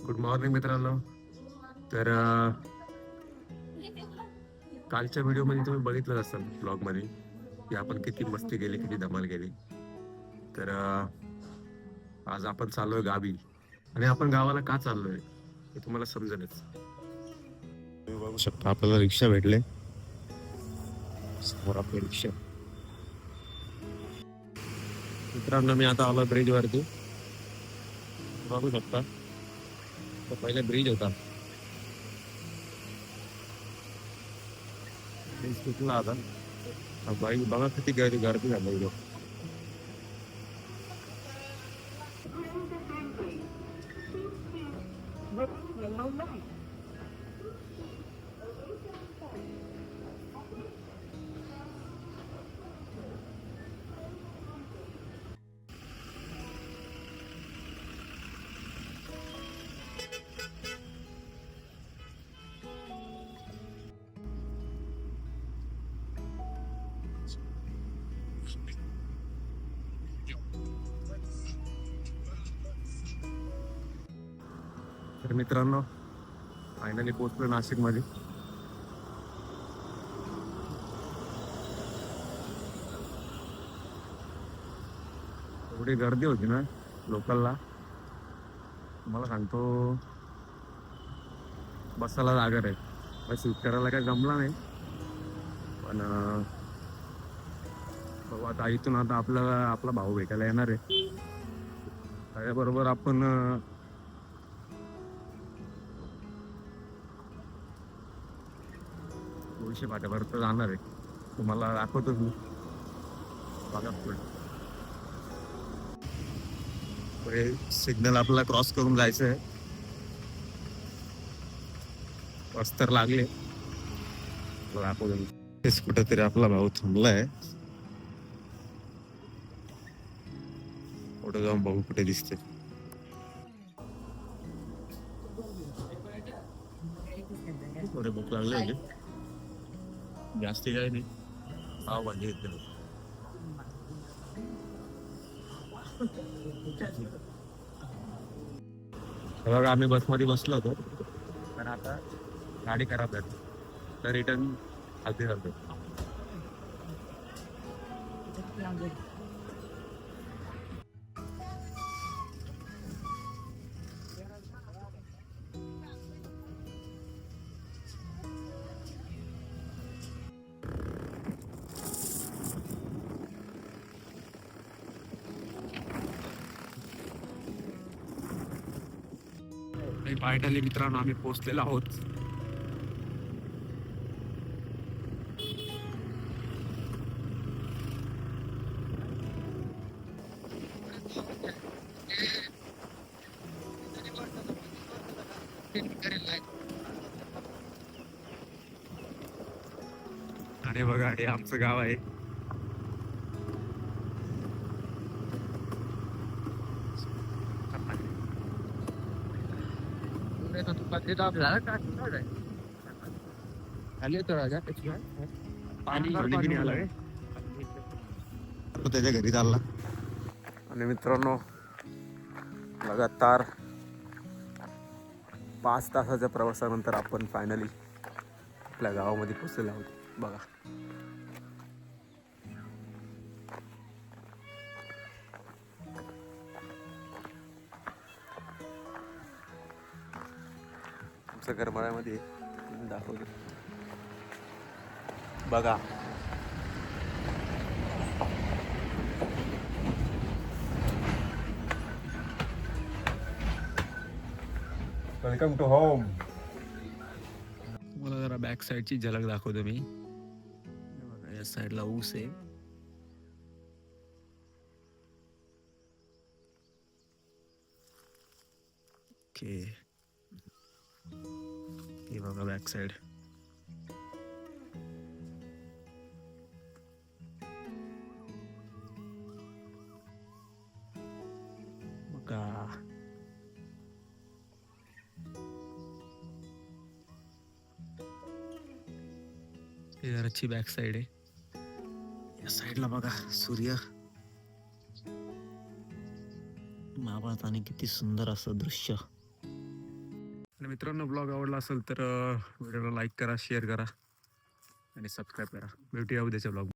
Good morning मित्रांनो. तर कालच्या व्हिडिओमध्ये तुम्ही बघितलं असाल ब्लॉगमध्ये की आपण किती मस्ती केली, किती धमाल केली. तर आज आपण चाललोय गावी. आणि आपण गावाला का चाललोय हे तुम्हाला समजेलच. तुम्ही बघू शकता आपल्याला रिक्षा भेटले, समोर आपली रिक्षा. मित्रांनो मी आता आलो ब्रिज वरती. बघू शकता तो पहिले ब्रिज होता, ब्रिज तुटला आता. बाई बघा किती गर्दी गर्दी झाली इथं. तर मित्रांनो फायनली पोहोचलो नाशिक मध्ये. एवढी गर्दी होती ना लोकलला, तुम्हाला सांगतो बसायला जागा नाही. बस शूट करायला काही जमला नाही, पण बघू आता इथून आता आपल्याला आपला भाऊ भेटायला येणार आहे. त्याच्याबरोबर आपण गोळशी फाट्यापर्यंत जाणार आहे. तुम्हाला दाखवतो मी. बघा पुढे सिग्नल आपल्याला क्रॉस करून जायचं आहे. बस तर लागले, दाखवतो मी. तेच कुठेतरी आपला भाऊ थांबलाय. पुढे जाऊन भाऊ कुठे दिसते. थोडे भूक लागले म्हणजे जास्ती काही नाही. पाव भाजी घेतली. बघा आम्ही बसमध्ये बसलो होतो, पण आता गाडी खराब झाली तर रिटर्न खालती जातो. फायनली मित्रांनो आम्ही पोहोचलेलो आहोत. अरे बघा हे आमचं गाव आहे. तो त्याच्या घरी चालला. आणि मित्रांनो लगातार 5 तासाच्या प्रवासानंतर आपण फायनली आपल्या गावामध्ये पोहोचलेलो आहोत. बघा आमचं गरमाळ्यामध्ये दाखवतो. बघा वेलकम टू होम. तुम्हाला जरा बॅक साईडची झलक दाखवतो मी. या साईडला ऊस आहे. ओके हे बघा बॅक साईड. बघा घराची बॅक साईड आहे. या साईडला बघा सूर्य मावळत आणि किती सुंदर असं दृश्य. आणि मित्रांनो ब्लॉग आवडला असेल तर व्हिडिओला लाईक करा, शेअर करा आणि सबस्क्राईब करा. भेटूया उद्याच्या ब्लॉग.